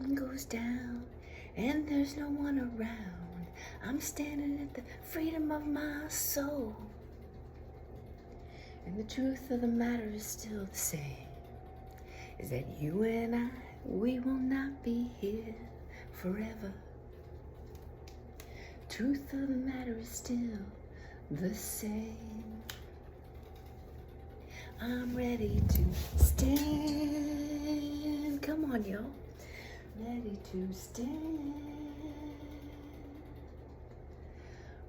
curtain goes down and there's no one around, I'm standing at the freedom of my soul. And the truth of the matter is still the same, is that you and I, we will not be here forever. Truth of the matter is still the same. I'm ready to stand. Come on, y'all. Ready to stand.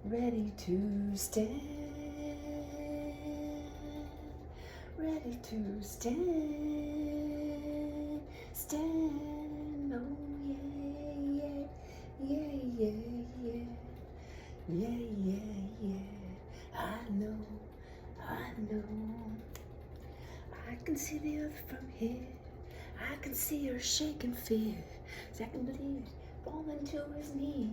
Ready to stand. Ready to stand. Stand. Oh, yeah, yeah, yeah, yeah, yeah, yeah, yeah. I know. I can see the earth from here. I can see her shaking fear. Second believe falling to his knees.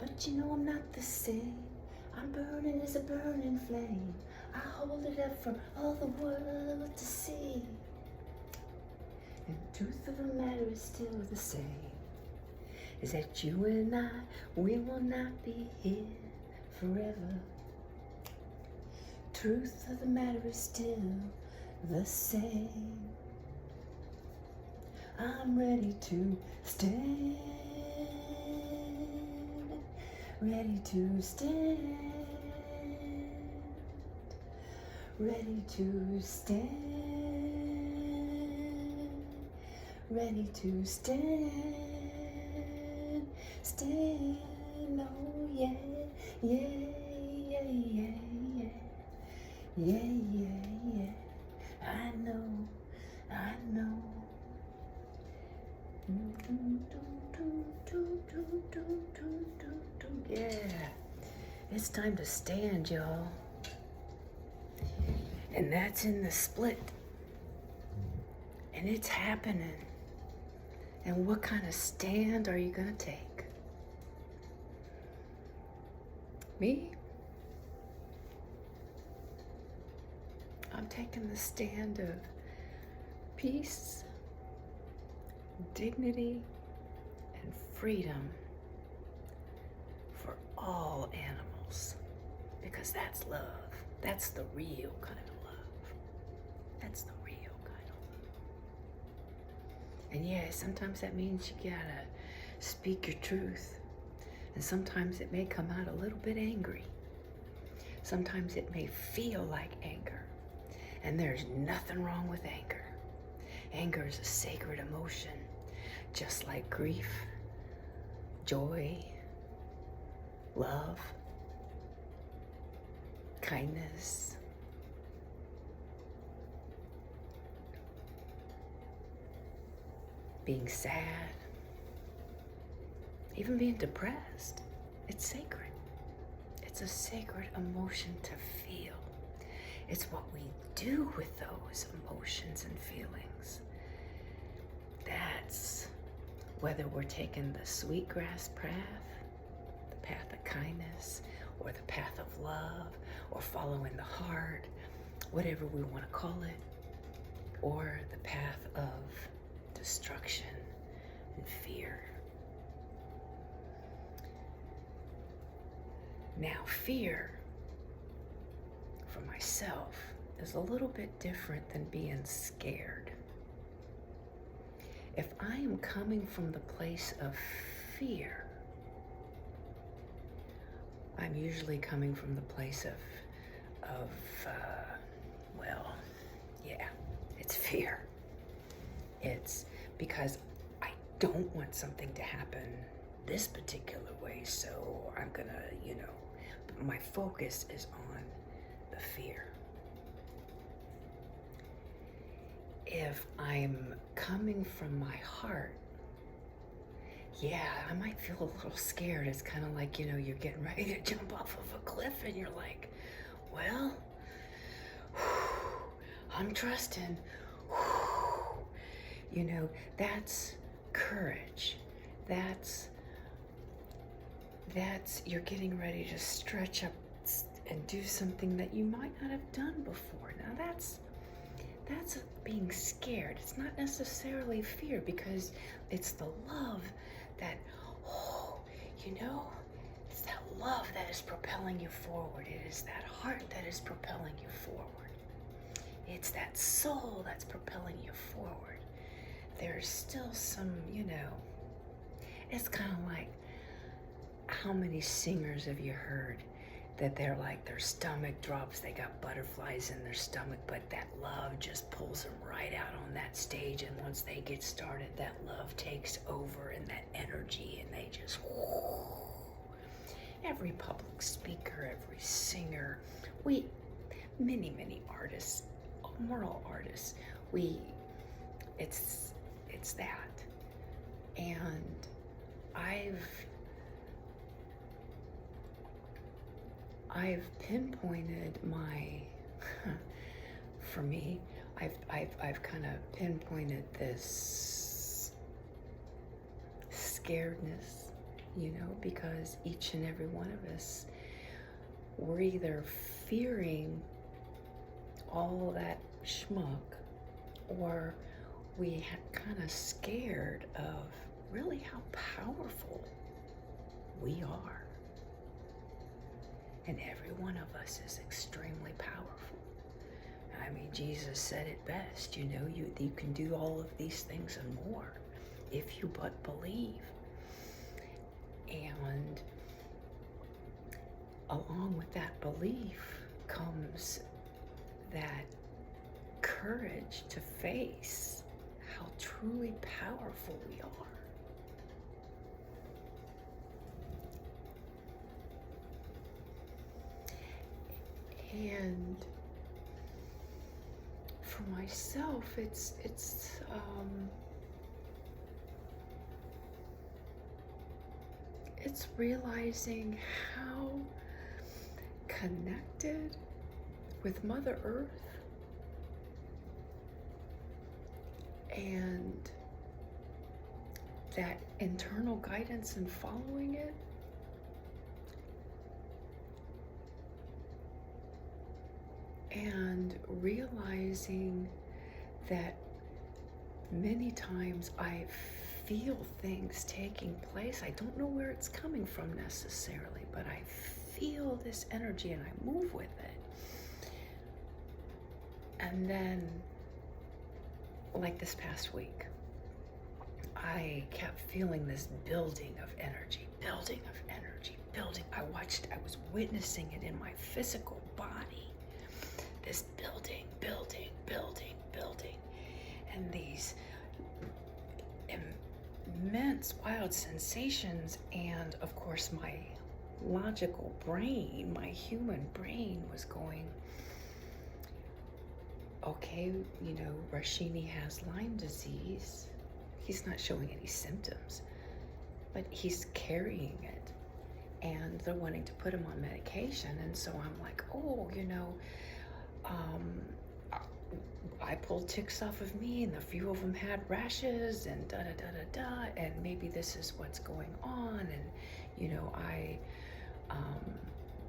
But you know I'm not the same. I'm burning as a burning flame. I hold it up for all the world to see. And the truth of the matter is still the same, is that you and I, we will not be here forever. Truth of the matter is still the same. I'm ready to stand. Ready to stand. Ready to stand. Ready to stand. Stand. Oh yeah, yeah, yeah, yeah, yeah. Yeah, yeah, yeah. I know. Yeah. It's time to stand, y'all. And that's in the split. And it's happening. And what kind of stand are you gonna take? Me? I'm taking the stand of peace, dignity, and freedom for all animals. Because that's love. That's the real kind of love. That's the real kind of love. And yeah, sometimes that means you gotta speak your truth. And sometimes it may come out a little bit angry. Sometimes it may feel like anger. And there's nothing wrong with anger. Anger is a sacred emotion, just like grief, joy, love, kindness. Being sad, even being depressed, it's sacred. It's a sacred emotion to feel. It's what we do with those emotions and feelings. That's whether we're taking the sweetgrass path, the path of kindness, or the path of love, or following the heart, whatever we want to call it, or the path of destruction and fear. Now, fear for myself is a little bit different than being scared. If I am coming from the place of fear, I'm usually coming from the place of well, yeah, it's fear. It's because I don't want something to happen this particular way, so I'm gonna, my focus is on the fear. If I'm coming from my heart, yeah, I might feel a little scared. It's kind of like, you're getting ready to jump off of a cliff and you're like, well, I'm trusting. That's courage. That's you're getting ready to stretch up and do something that you might not have done before. Now that's being scared. It's not necessarily fear, because it's the love that, oh, you know, it's that love that is propelling you forward. It is that heart that is propelling you forward. It's that soul that's propelling you forward. There's still some, you know, it's kind of like, how many singers have you heard that they're like, their stomach drops, they got butterflies in their stomach, but that love just pulls them right out on that stage, and once they get started, that love takes over, and that energy, and they just, whoo. Every public speaker, every singer, many artists, we're all artists, it's that. And I've pinpointed for me, I've kind of pinpointed this scaredness, you know, because each and every one of us, we're either fearing all that schmuck, or we kind of scared of really how powerful we are. And every one of us is extremely powerful. I mean, Jesus said it best, you know, you can do all of these things and more if you but believe. And along with that belief comes that courage to face how truly powerful we are. And for myself, it's realizing how connected with Mother Earth and that internal guidance and following it and realizing that many times I feel things taking place. I don't know where it's coming from necessarily, but I feel this energy and I move with it. And then, like this past week, I kept feeling this building of energy. I was witnessing it in my physical body. This building. And these immense, wild sensations. And of course, my logical brain, my human brain was going, okay, you know, Rashini has Lyme disease. He's not showing any symptoms, but he's carrying it. And they're wanting to put him on medication. And so I'm like, oh, you know, I pulled ticks off of me, and a few of them had rashes, and and maybe this is what's going on. And, you know, I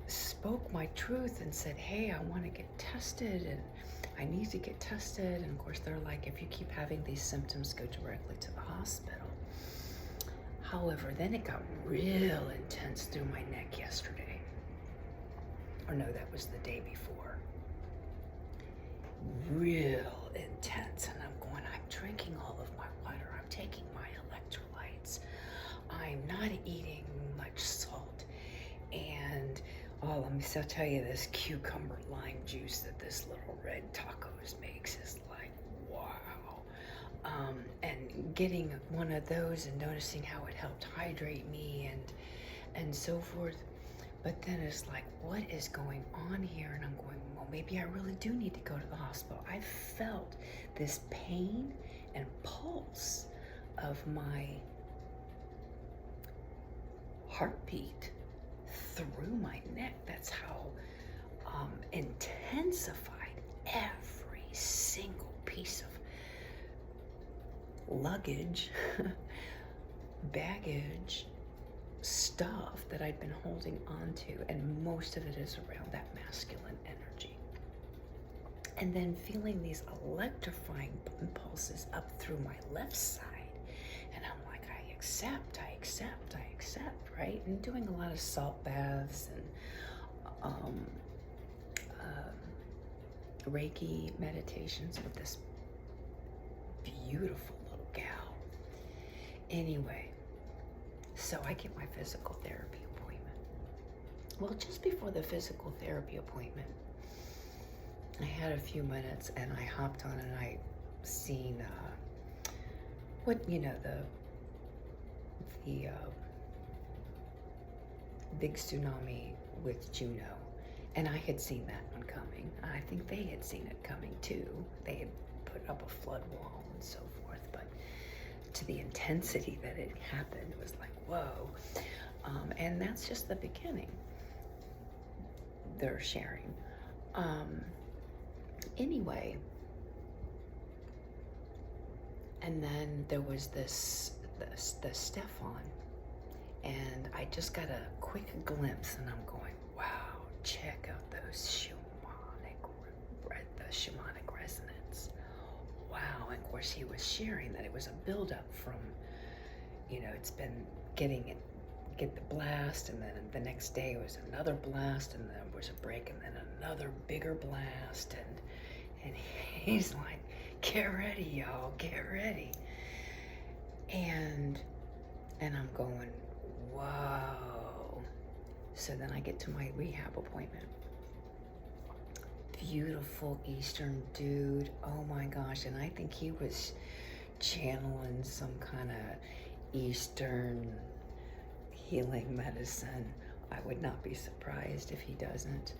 spoke my truth and said, hey, I want to get tested, and I need to get tested. And of course, they're like, if you keep having these symptoms, go directly to the hospital. However, then it got real intense through my neck yesterday. Or no, that was the day before. Real intense. And I'm drinking all of my water. I'm taking my electrolytes. I'm not eating much salt. And let me tell you, this cucumber lime juice that this little Red Tacos makes is like, wow. And getting one of those and noticing how it helped hydrate me and so forth. But then it's like, what is going on here? And I'm going, well, maybe I really do need to go to the hospital. I felt this pain and pulse of my heartbeat through my neck. That's how intensified every single piece of luggage, baggage, stuff that I'd been holding on to, and most of it is around that masculine energy. and then feeling these electrifying impulses up through my left side. And I'm like, I accept, right? And doing a lot of salt baths and Reiki meditations with this beautiful little gal. Anyway, so I get my physical therapy appointment. Well, just before the physical therapy appointment, I had a few minutes and I hopped on and I seen the big tsunami with Juno. And I had seen that one coming. I think they had seen it coming too. They had put up a flood wall and so forth, but to the intensity that it happened, it was like, whoa. And that's just the beginning. They're sharing. Anyway, and then there was the Stefan, and I just got a quick glimpse, and I'm going, wow, check out those the shamanic resonance. Wow, and of course he was sharing that it was a buildup from, it's been get the blast, and then the next day was another blast, and then there was a break, and then another bigger blast, and he's like, get ready, y'all, get ready. And I'm going, whoa. So then I get to my rehab appointment. Beautiful Eastern dude, oh my gosh, and I think he was channeling some kind of Eastern healing medicine. I would not be surprised if he doesn't.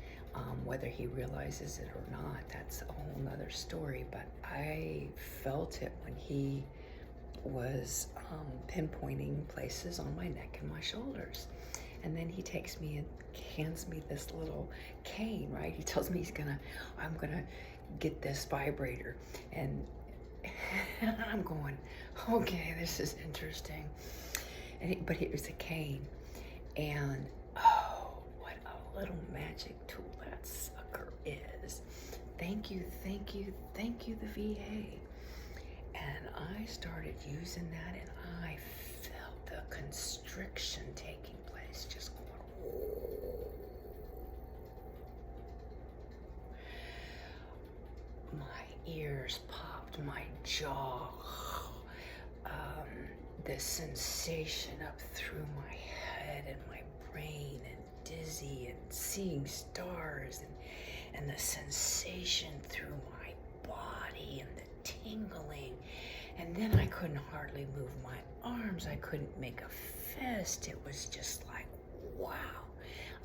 Whether he realizes it or not, that's a whole nother story, but I felt it when he was pinpointing places on my neck and my shoulders. And then he takes me and hands me this little cane, right? He tells me I'm gonna get this vibrator. And I'm going, okay, this is interesting. But it was a cane. And oh, what a little magic tool that sucker is. Thank you, the VA. And I started using that, and I felt the constriction taking place, just going, oh. My ears popped, my jaw, the sensation up through my head and my brain, and dizzy, and seeing stars, and the sensation through my body, and the tingling. And then I couldn't hardly move my arms. I couldn't make a fist. It was just like, wow.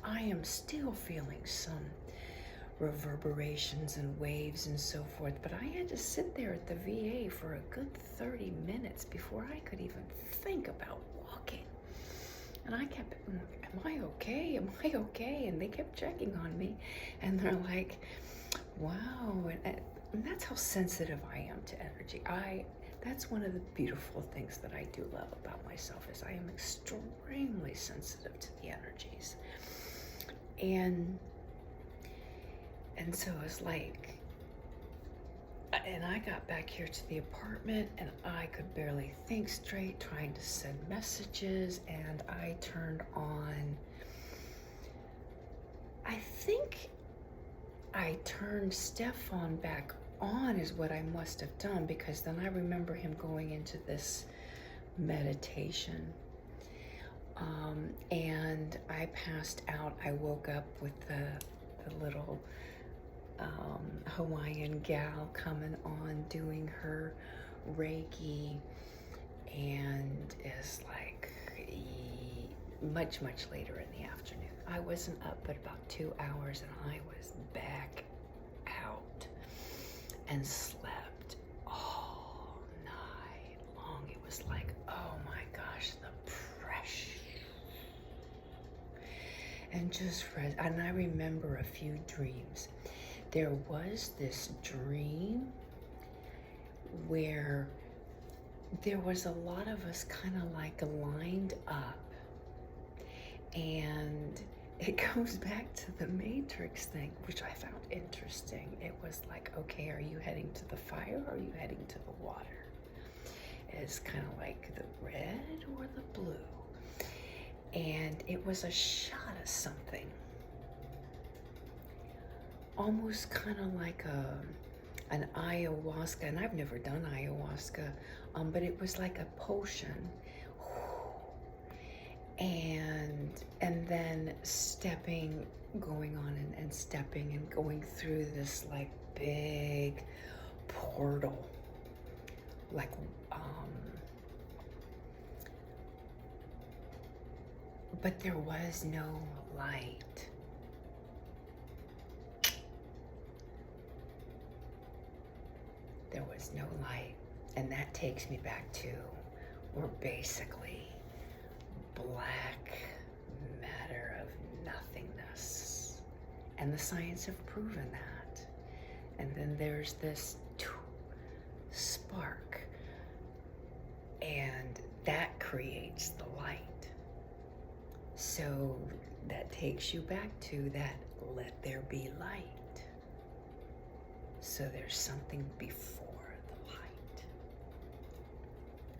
I am still feeling some reverberations and waves and so forth, but I had to sit there at the VA for a good 30 minutes before I could even think about walking. And I kept, am I okay? Am I okay? And they kept checking on me, and they're like, wow. And that's how sensitive I am to energy. That's one of the beautiful things that I do love about myself, is I am extremely sensitive to the energies. And so it was like, and I got back here to the apartment, and I could barely think straight, trying to send messages, and I turned on, I think I turned Stefan back on is what I must have done, because then I remember him going into this meditation, and I passed out. I woke up with the little Hawaiian gal coming on doing her Reiki, and it's like much later in the afternoon. I wasn't up but about 2 hours, and I was back out and slept all night long. It was like, oh my gosh, the pressure. And and I remember a few dreams. There was this dream where there was a lot of us kind of like lined up, and it goes back to the Matrix thing, which I found interesting. It was like, okay, are you heading to the fire or are you heading to the water? It's kind of like the red or the blue. And it was a shot of something. Almost kind of like an ayahuasca, and I've never done ayahuasca, but it was like a potion. And then going on and stepping and going through this like big portal, like but there was no light. There was no light. And that takes me back to, we're basically black matter of nothingness. And the science have proven that. And then there's this spark. And that creates the light. So that takes you back to that, let there be light. So there's something before the light,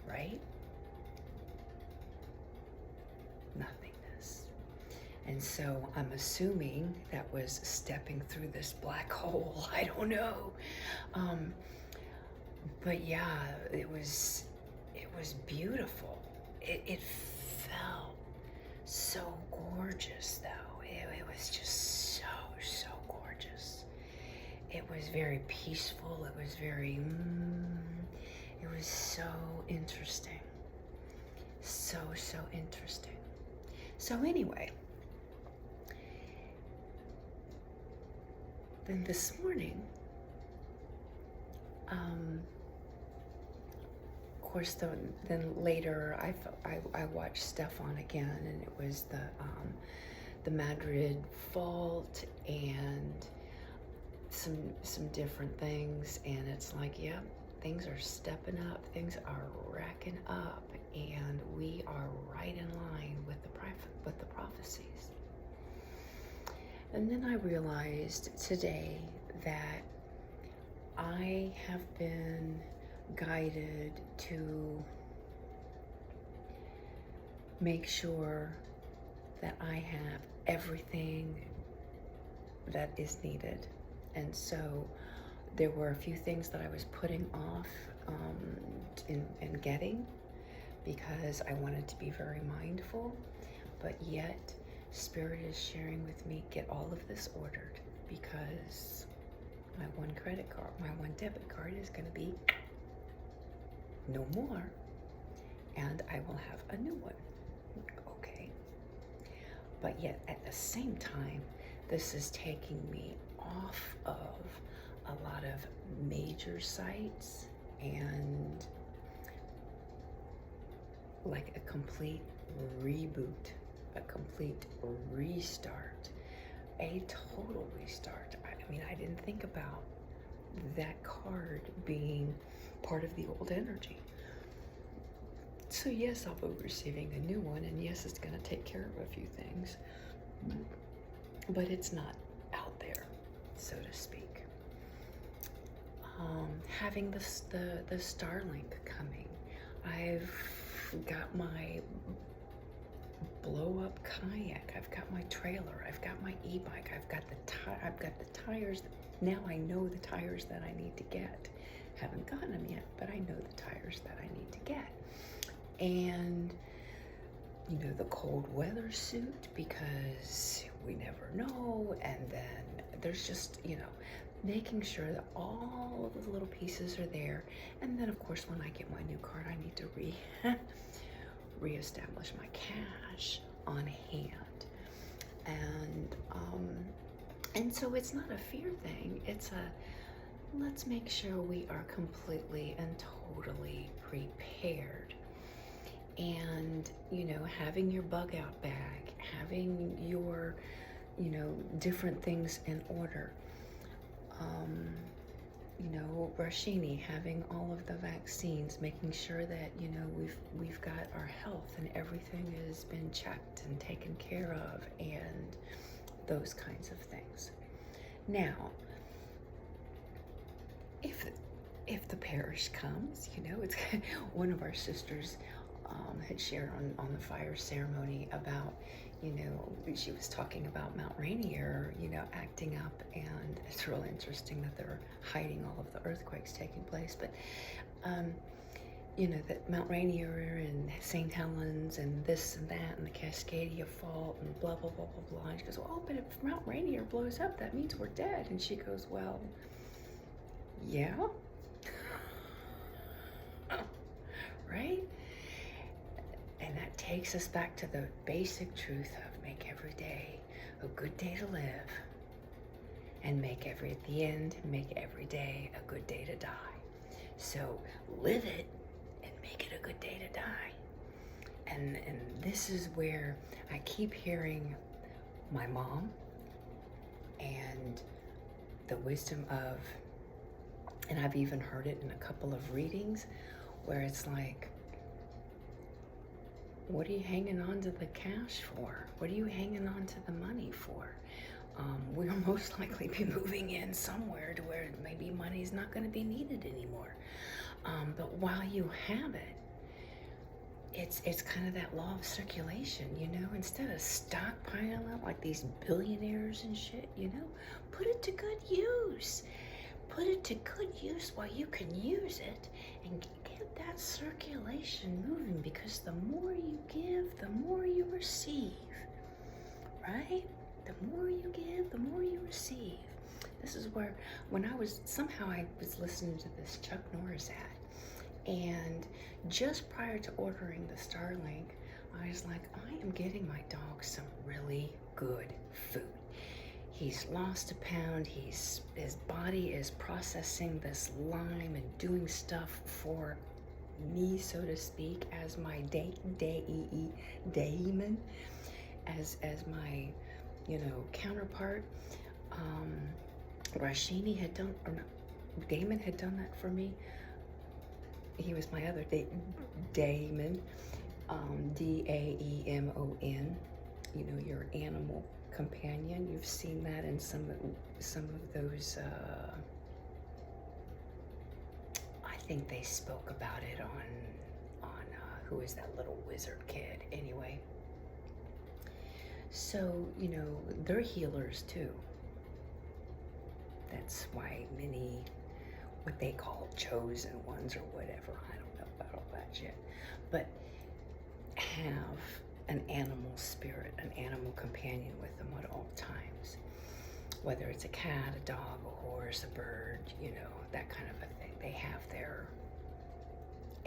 right? Nothingness. And so I'm assuming that was stepping through this black hole. I don't know. But yeah, it was beautiful. It felt so gorgeous though. It was just so gorgeous. It was very peaceful. It was very, it was so interesting. So interesting. So anyway, then this morning, of course, then later I watched Stefan again, and it was the Madrid fault and some different things, and it's like, yeah, things are stepping up, things are racking up, and we are right in line with the prophecies. And then I realized today that I have been guided to make sure that I have everything that is needed. And so there were a few things that I was putting off in getting, because I wanted to be very mindful, but yet Spirit is sharing with me, get all of this ordered, because my one credit card, my one debit card is going to be no more, and I will have a new one. Okay. But yet at the same time, this is taking me off of a lot of major sites and like a complete reboot, a complete restart, a total restart. I mean, I didn't think about that card being part of the old energy. So yes, I'll be receiving a new one, and yes, it's going to take care of a few things, but it's not out there, so to speak. Having the Starlink coming, I've got my blow-up kayak, I've got my trailer, I've got my e-bike, I've got the tires. Now I know the tires that I need to get. Haven't gotten them yet, but I know the tires that I need to get. And you know, the cold weather suit, because we never know. And then there's just, you know, making sure that all of the little pieces are there. And then of course, when I get my new card, I need to reestablish my cash on hand. And so it's not a fear thing. It's a, let's make sure we are completely and totally prepared. And, you know, having your bug out bag, having your, you know, different things in order. you know, Rashini having all of the vaccines, making sure that, you know, we've got our health and everything has been checked and taken care of, and those kinds of things. Now, if the parish comes, you know, it's one of our sisters had shared on the fire ceremony about, you know, she was talking about Mount Rainier, you know, acting up, and it's real interesting that they're hiding all of the earthquakes taking place, but you know, that Mount Rainier and St. Helens and this and that and the Cascadia Fault and blah, blah, blah, blah, blah. And she goes, oh, but if Mount Rainier blows up, that means we're dead. And she goes, well, yeah. Right? And that takes us back to the basic truth of make every day a good day to live, and at the end, make every day a good day to die. So live it and make it a good day to die. And this is where I keep hearing my mom and the wisdom of, and I've even heard it in a couple of readings, where it's like, what are you hanging on to the cash for? What are you hanging on to the money for? We'll most likely be moving in somewhere to where maybe money's not going to be needed anymore. But while you have it, it's kind of that law of circulation, you know? Instead of stockpiling up like these billionaires and shit, you know, put it to good use. Put it to good use while you can use it, and get that circulation moving, because the more you give, the more you receive, right? The more you give, the more you receive. This is where, when I was listening to this Chuck Norris ad, and just prior to ordering the Starlink, I was like, I am getting my dog some really good food. He's lost a pound, his body is processing this lime and doing stuff for me, so to speak, as my daemon, as my, you know, counterpart. Rashini had done, or not, Damon had done that for me. He was my other daemon, Daemon, you know, your animal companion. You've seen that in some of those, I think they spoke about it on who is that little wizard kid, anyway. So, you know, they're healers too. That's why many, what they call chosen ones or whatever, I don't know about all that shit, but have an animal spirit, an animal companion with them at all times. Whether it's a cat, a dog, a horse, a bird, you know, that kind of a thing. They have their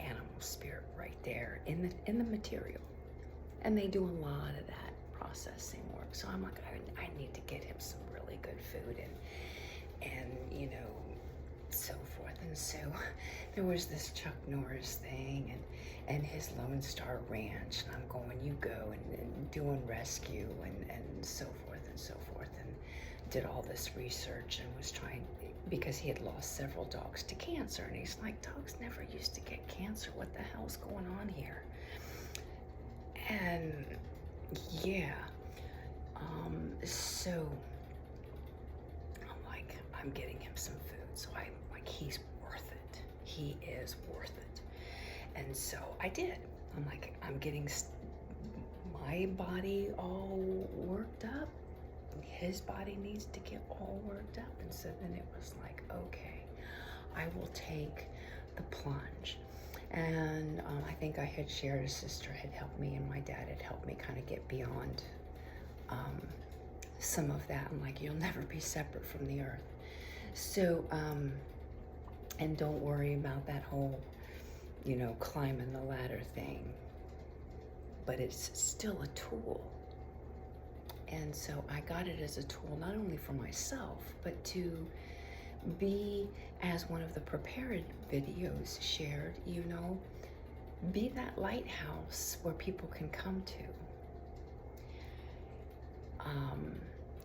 animal spirit right there in the material. And they do a lot of that processing work. So I'm like, I need to get him some really good food and you know, so forth. And so there was this Chuck Norris thing and his Lone Star Ranch, and I'm going, you go, and doing rescue and so forth and so forth, and did all this research and was trying, because he had lost several dogs to cancer, and he's like, dogs never used to get cancer, what the hell's going on here? And yeah, so I'm like, I'm getting him some food, so I'm like, he's worth it. He is worth it. And so I did. I'm like, I'm getting my body all worked up. His body needs to get all worked up. And so then it was like, okay, I will take the plunge. And I think I had shared, a sister had helped me, and my dad had helped me kind of get beyond some of that. I'm like, you'll never be separate from the earth. So, and don't worry about that whole, you know, climbing the ladder thing, but it's still a tool. And so I got it as a tool, not only for myself, but to be, as one of the prepared videos shared, you know, be that lighthouse where people can come to.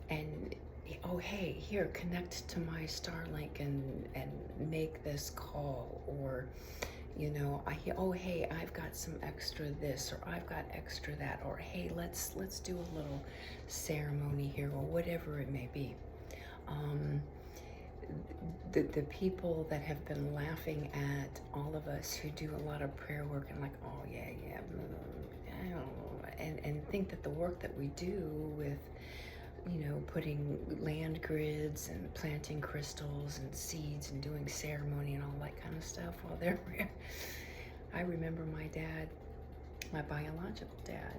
And oh hey, here, connect to my Starlink and make this call, or oh hey, I've got some extra this, or I've got extra that, or hey, let's do a little ceremony here, or whatever it may be. The people that have been laughing at all of us who do a lot of prayer work and like, oh yeah, blah, blah, I don't know, and think that the work that we do with putting land grids and planting crystals and seeds and doing ceremony and all that kind of stuff, well, I remember my dad, my biological dad,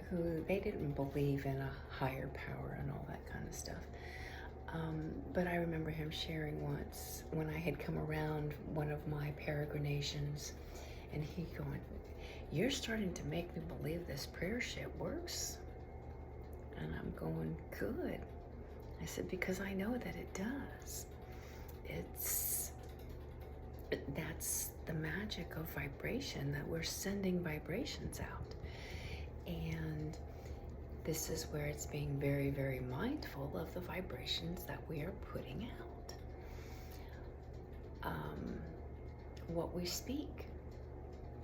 who they didn't believe in a higher power and all that kind of stuff. But I remember him sharing once when I had come around one of my peregrinations, and he going, "You're starting to make me believe this prayer shit works." And I'm going, "Good." I said, "Because I know that it does. That's the magic of vibration, that we're sending vibrations out. And this is where it's being very, very mindful of the vibrations that we are putting out. What we speak,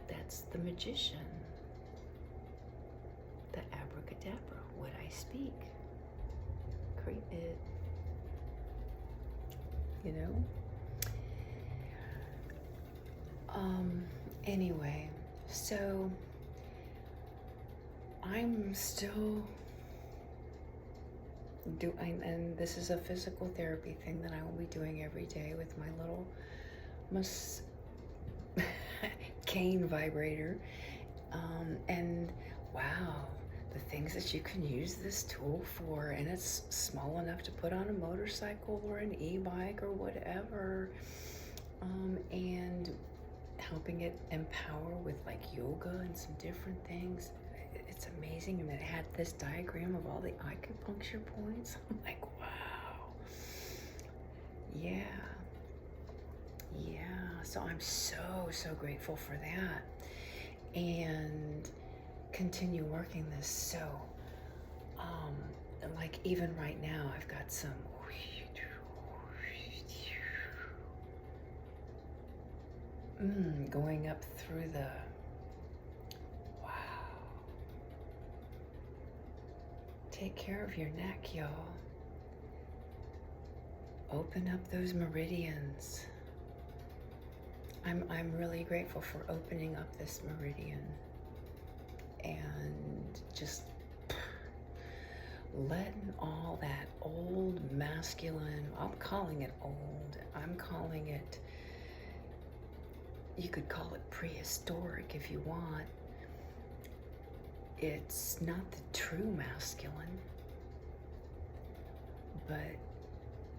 that's the magician. The abracadabra, what I speak, create it, Anyway, so I'm still doing, and this is a physical therapy thing that I will be doing every day with my little cane vibrator. And wow, the things that you can use this tool for, and it's small enough to put on a motorcycle or an e-bike or whatever, and helping it empower with like yoga and some different things. It's amazing. And it had this diagram of all the acupuncture points. I'm like, wow. Yeah. So I'm so grateful for that, and continue working this. So like even right now I've got some going up through the, wow. Take care of your neck, y'all. Open up those meridians. I'm really grateful for opening up this meridian and just letting all that old masculine, I'm calling it old, I'm calling it, you could call it prehistoric if you want. It's not the true masculine, but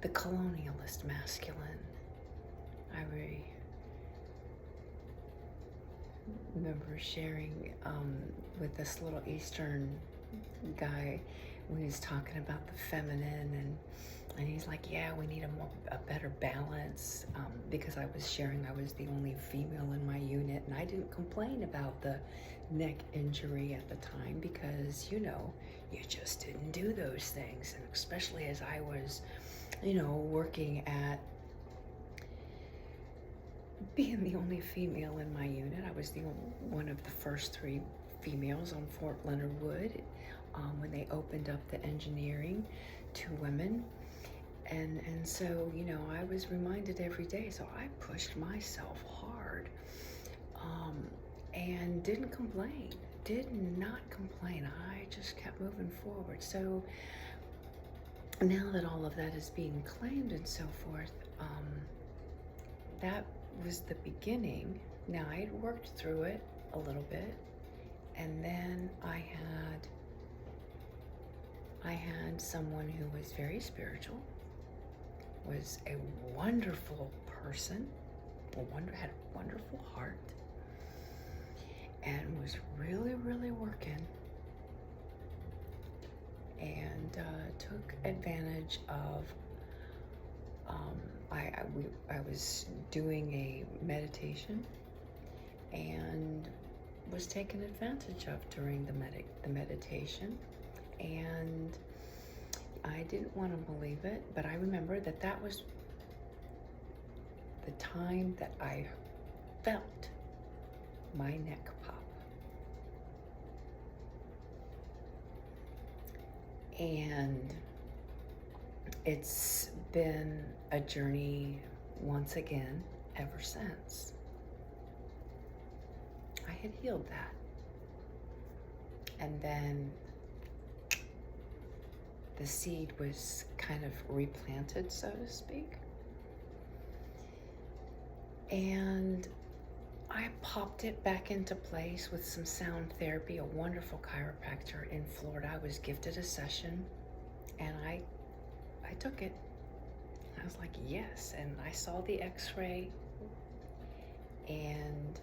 the colonialist masculine. I remember sharing with this little Eastern guy when he was talking about the feminine, and he's like, yeah, we need a better balance, because I was sharing I was the only female in my unit, and I didn't complain about the neck injury at the time because you just didn't do those things. And especially as I was working at being the only female in my unit. I was one of the first 3 females on Fort Leonard Wood when they opened up the engineering to women. And so, I was reminded every day, so I pushed myself hard, and did not complain. I just kept moving forward. So now that all of that is being claimed and so forth, that was the beginning. Now I had worked through it a little bit, and then I had someone who was very spiritual, was a wonderful person, had a wonderful heart, and was really, really working, and took advantage of, I was doing a meditation and was taken advantage of during the meditation, and I didn't want to believe it, but I remember that that was the time that I felt my neck pop. And it's been a journey once again ever since. I had healed that. And then the seed was kind of replanted, so to speak. And I popped it back into place with some sound therapy, a wonderful chiropractor in Florida. I was gifted a session and I took it. I was like, yes. And I saw the x-ray and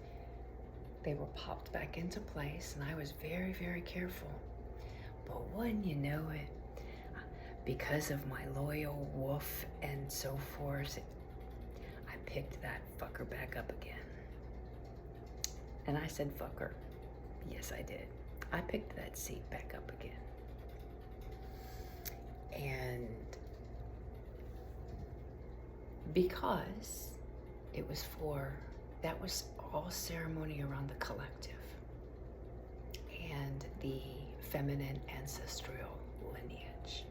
they were popped back into place, and I was very, very careful. But wouldn't you know it, because of my loyal wolf and so forth, I picked that fucker back up again. And I said fucker. Yes, I did. I picked that seat back up again. And because it was that was all ceremony around the collective and the feminine ancestral lineage.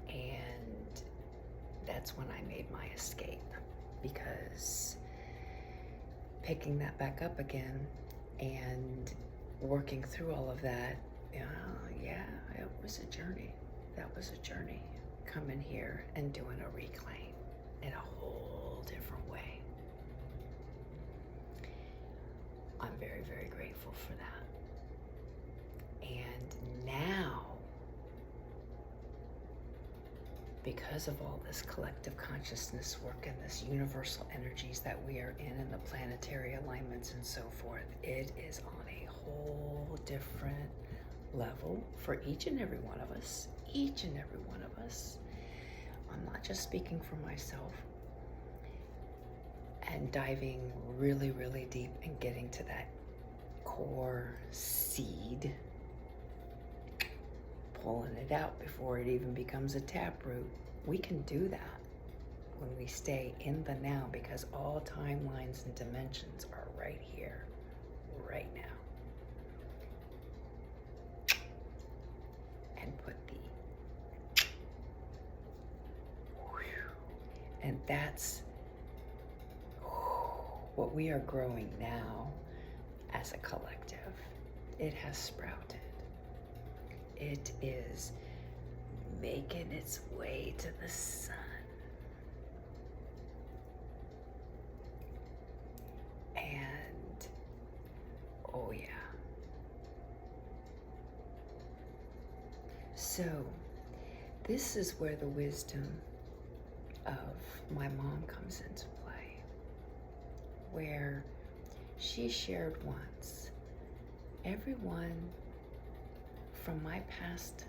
And that's when I made my escape, because picking that back up again and working through all of that, yeah, it was a journey. That was a journey, coming here and doing a reclaim in a whole different way. I'm very, very grateful for that. And now, because of all this collective consciousness work and this universal energies that we are in and the planetary alignments and so forth, it is on a whole different level for each and every one of us. Each and every one of us. I'm not just speaking for myself. And diving really, really deep and getting to that core seed, pulling it out before it even becomes a taproot. We can do that when we stay in the now, because all timelines and dimensions are right here, right now. And put and that's what we are growing now as a collective. It has sprouted. It is making its way to the sun. And, oh yeah. So, this is where the wisdom of my mom comes into play, where she shared once, everyone from my past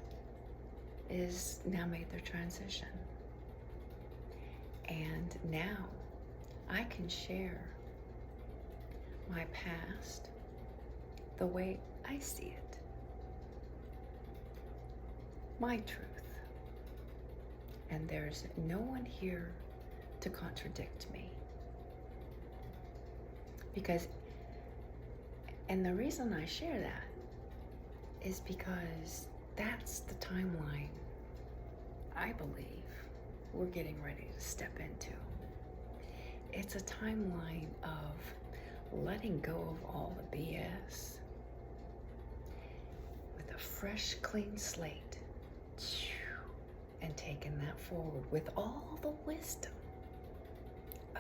is now made their transition. And now I can share my past the way I see it, my truth. And there's no one here to contradict me. Because, and the reason I share that is because that's the timeline I believe we're getting ready to step into. It's a timeline of letting go of all the BS with a fresh, clean slate, and taking that forward with all the wisdom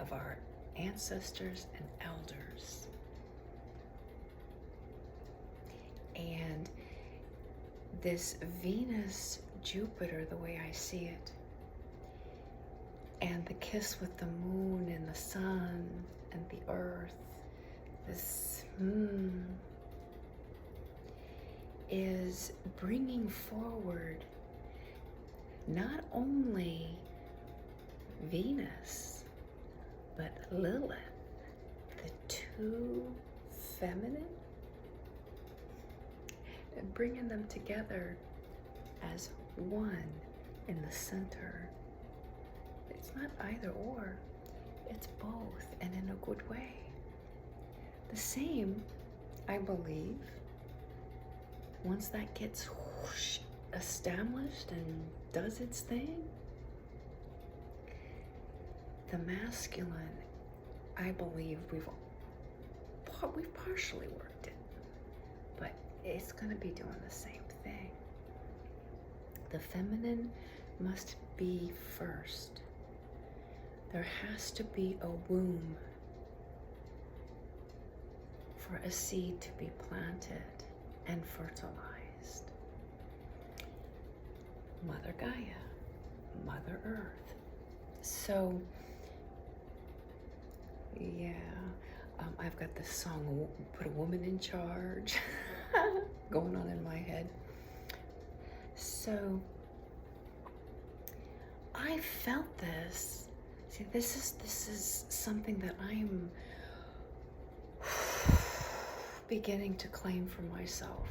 of our ancestors and elders. And this Venus, Jupiter, the way I see it, and the kiss with the moon and the sun and the earth, this is bringing forward not only Venus, but Lilith, the two feminine, and bringing them together as one in the center. It's not either or, it's both, and in a good way. The same, I believe, once that gets whoosh, established and does its thing, the masculine, I believe we've partially worked it, but it's going to be doing the same thing. The feminine must be first. There has to be a womb for a seed to be planted and fertilized. Mother Gaia, Mother Earth. So, yeah, I've got this song, Put a Woman in Charge, going on in my head. So, I felt this. See, this is something that I'm beginning to claim for myself,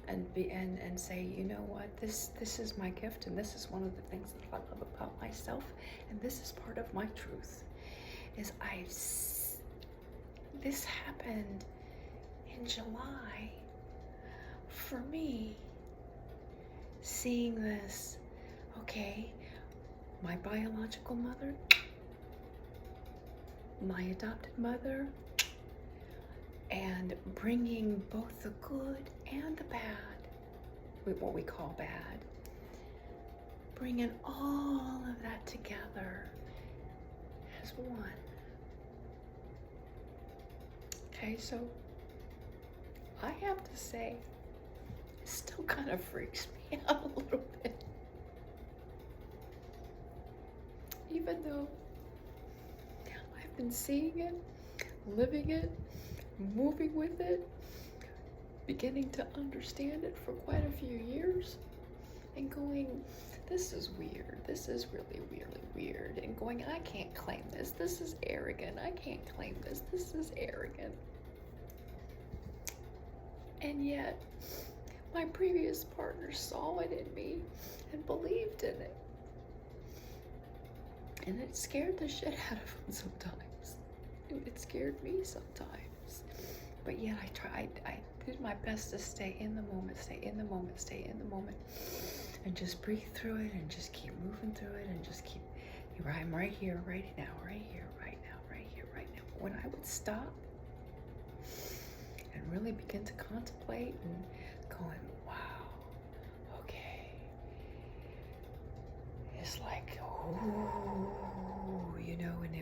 and say, you know what, this is my gift, and this is one of the things that I love about myself, and this is part of my truth. Is this happened in July for me, seeing this. Okay, my biological mother, my adopted mother, and bringing both the good and the bad, what we call bad, bringing all of that together as one. Okay, so I have to say, it still kind of freaks me out a little bit. Even though I've been seeing it, living it, moving with it, beginning to understand it for quite a few years, and going, this is weird, this is really, really weird, and going, I can't claim this, this is arrogant, I can't claim this, this is arrogant. And yet, my previous partner saw it in me and believed in it. And it scared the shit out of him sometimes. It scared me sometimes. But yet I did my best to stay in the moment, stay in the moment, stay in the moment. And just breathe through it and just keep moving through it and just keep, I'm right here, right now, right here, right now, right here, right now. When I would stop and really begin to contemplate and going, wow, okay. It's like, ooh, you know, and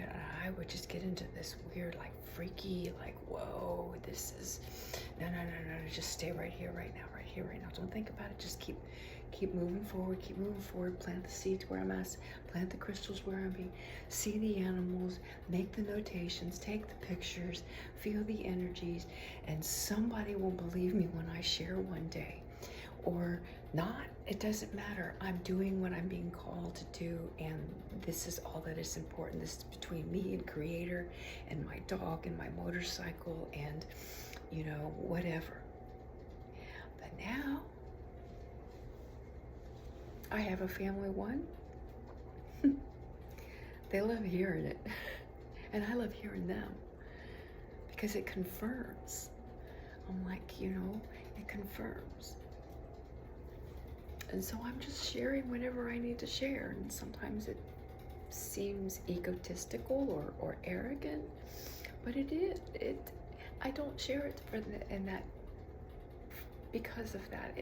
I would just get into this weird, like, freaky, like, whoa, this is, no, just stay right here, right now, right here, right now. Don't think about it, just keep moving forward, plant the seeds where I'm at, plant the crystals where I'm being, see the animals, make the notations, take the pictures, feel the energies, and somebody will believe me when I share one day. Or not, it doesn't matter. I'm doing what I'm being called to do, and this is all that is important. This is between me and Creator and my dog and my motorcycle and, you know, whatever. But now, I have a family one. They love hearing it, and I love hearing them, because it confirms. I'm like, you know, it confirms. And so I'm just sharing whatever I need to share, and sometimes it seems egotistical or arrogant, but it is. I don't share it because of that.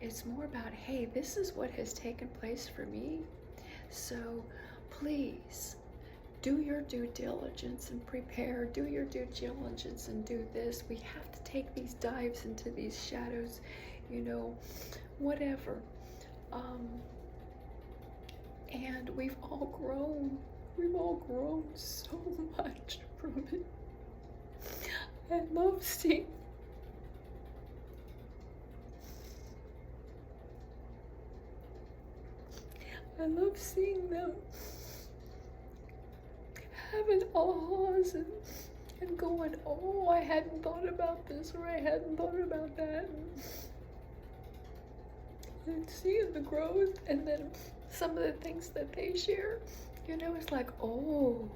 It's more about, hey, this is what has taken place for me. So please do your due diligence and prepare. Do your due diligence and do this. We have to take these dives into these shadows, you know, whatever. And we've all grown. We've all grown so much from it. I love seeing them having ahas and going, oh, I hadn't thought about this, or I hadn't thought about that. and seeing the growth, and then some of the things that they share, it's like, oh,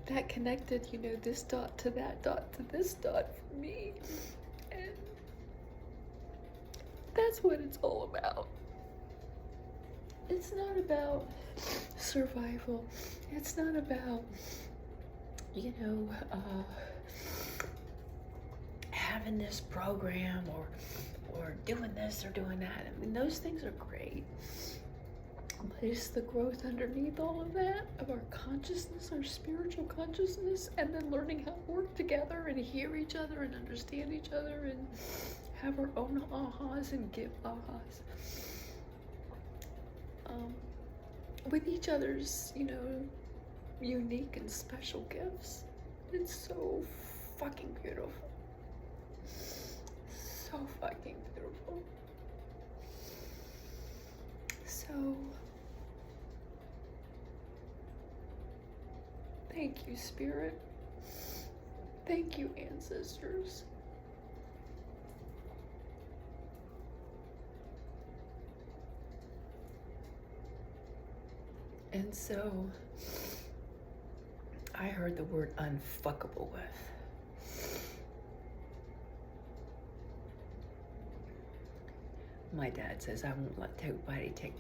that connected, this dot to that dot to this dot for me. And that's what it's all about. It's not about survival. It's not about, having this program or doing this or doing that. I mean, those things are great. But it's the growth underneath all of that, of our consciousness, our spiritual consciousness, and then learning how to work together and hear each other and understand each other and have our own ahas and give ahas. With each other's, unique and special gifts. It's so fucking beautiful. So fucking beautiful. So, thank you, Spirit. Thank you, ancestors. And so, I heard the word unfuckable with. My dad says I won't let nobody take,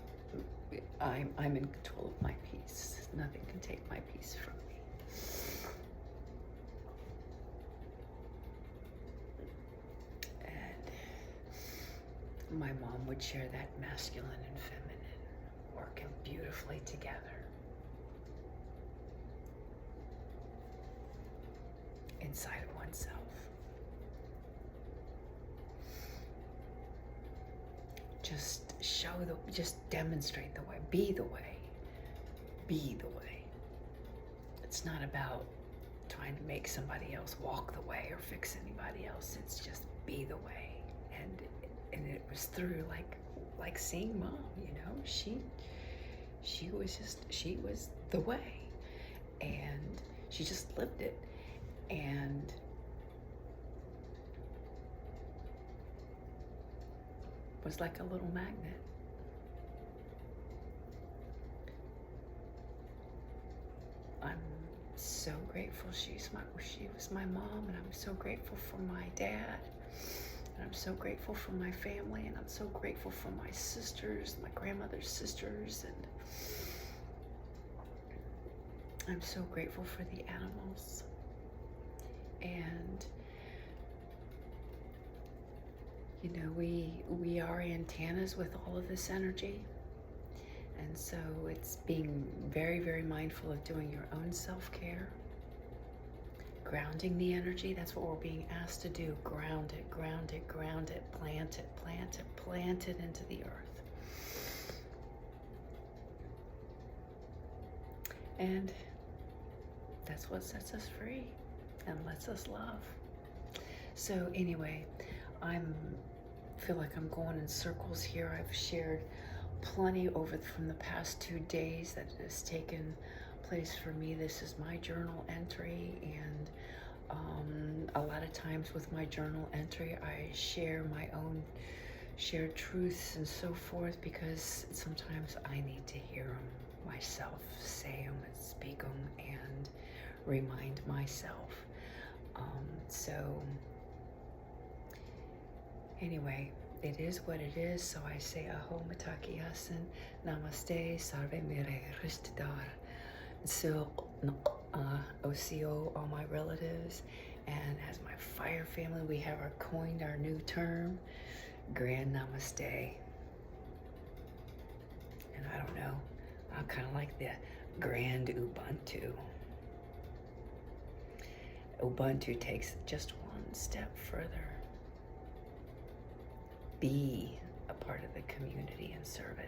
I'm in control of my peace. Nothing can take my peace from me. And my mom would share that masculine and feminine working beautifully together. Inside of oneself. Just demonstrate the way, be the way, be the way. It's not about trying to make somebody else walk the way or fix anybody else. It's just be the way. And it was through like seeing Mom, she was the way, and she just lived it. And was like a little magnet. I'm so grateful she was my mom, and I'm so grateful for my dad, and I'm so grateful for my family, and I'm so grateful for my sisters, my grandmother's sisters, and I'm so grateful for the animals. And we are antennas with all of this energy. And so it's being very, very mindful of doing your own self-care, grounding the energy. That's what we're being asked to do. Ground it, ground it, ground it, plant it, plant it, plant it into the earth. And that's what sets us free and lets us love. So anyway, feel like I'm going in circles here. I've shared plenty from the past 2 days that has taken place for me. This is my journal entry, and a lot of times with my journal entry, I share my own shared truths and so forth, because sometimes I need to hear them myself, say them and speak them, and remind myself. So anyway, it is what it is. So I say aho mataki asen, namaste, sarve mere ristadar. So Osio, all my relatives, and as my fire family, we have coined our new term, grand namaste. And I don't know, I kind of like the grand Ubuntu. Ubuntu takes just one step further. Be a part of the community and serve